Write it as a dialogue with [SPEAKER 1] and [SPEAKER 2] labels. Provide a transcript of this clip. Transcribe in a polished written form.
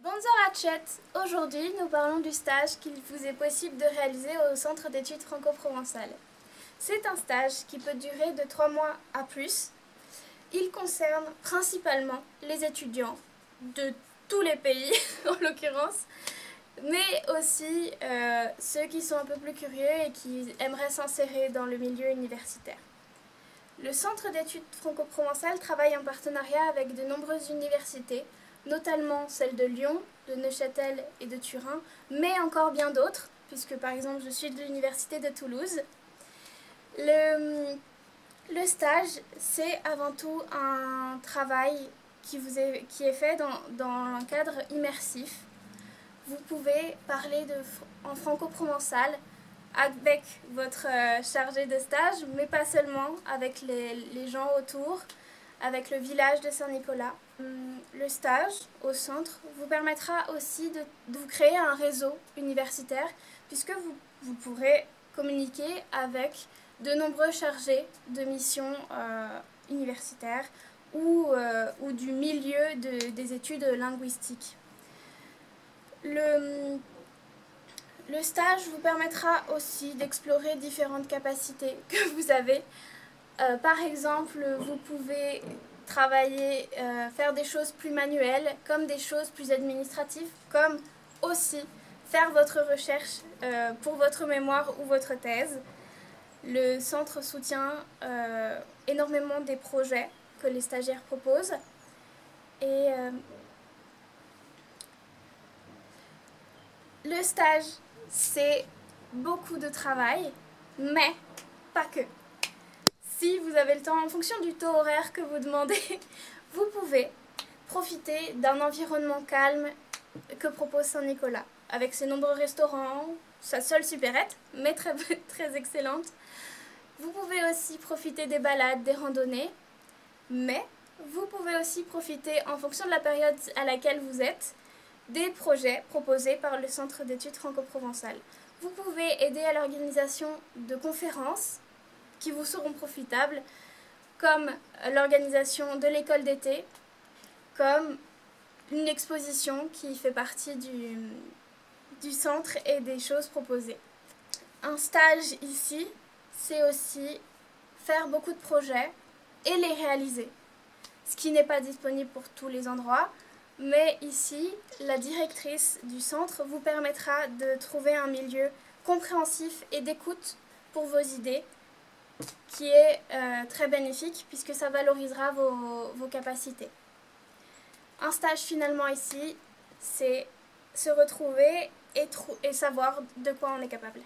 [SPEAKER 1] Bonjour Hachette. Aujourd'hui, nous parlons du stage qu'il vous est possible de réaliser au Centre d'études franco-provençales. C'est un stage qui peut durer de 3 mois à plus. Il concerne principalement les étudiants de tous les pays, en l'occurrence, mais aussi ceux qui sont un peu plus curieux et qui aimeraient s'insérer dans le milieu universitaire. Le Centre d'études franco-provençales travaille en partenariat avec de nombreuses universités, notamment celles de Lyon, de Neuchâtel et de Turin, mais encore bien d'autres, puisque par exemple je suis de l'université de Toulouse. Le stage, c'est avant tout un travail qui est fait dans un cadre immersif. Vous pouvez parler en franco-provençal avec votre chargé de stage, mais pas seulement, avec les gens autour, avec le village de Saint-Nicolas. Le stage au centre vous permettra aussi de vous créer un réseau universitaire, puisque vous pourrez communiquer avec de nombreux chargés de missions universitaires ou du milieu des études linguistiques. Le stage vous permettra aussi d'explorer différentes capacités que vous avez. Par exemple, vous pouvez travailler, faire des choses plus manuelles, comme des choses plus administratives, comme aussi faire votre recherche pour votre mémoire ou votre thèse. Le centre soutient énormément des projets que les stagiaires proposent. Et le stage, c'est beaucoup de travail, mais pas que. Si vous avez le temps, en fonction du taux horaire que vous demandez, vous pouvez profiter d'un environnement calme que propose Saint-Nicolas, avec ses nombreux restaurants, sa seule supérette, mais très, très excellente. Vous pouvez aussi profiter des balades, des randonnées, mais vous pouvez aussi profiter, en fonction de la période à laquelle vous êtes, des projets proposés par le Centre d'études franco-provençales. Vous pouvez aider à l'organisation de conférences qui vous seront profitables, comme l'organisation de l'école d'été, comme une exposition qui fait partie du centre et des choses proposées. Un stage ici, c'est aussi faire beaucoup de projets et les réaliser, ce qui n'est pas disponible pour tous les endroits. Mais ici, la directrice du centre vous permettra de trouver un milieu compréhensif et d'écoute pour vos idées, qui est très bénéfique puisque ça valorisera vos capacités. Un stage finalement ici, c'est se retrouver et savoir de quoi on est capable.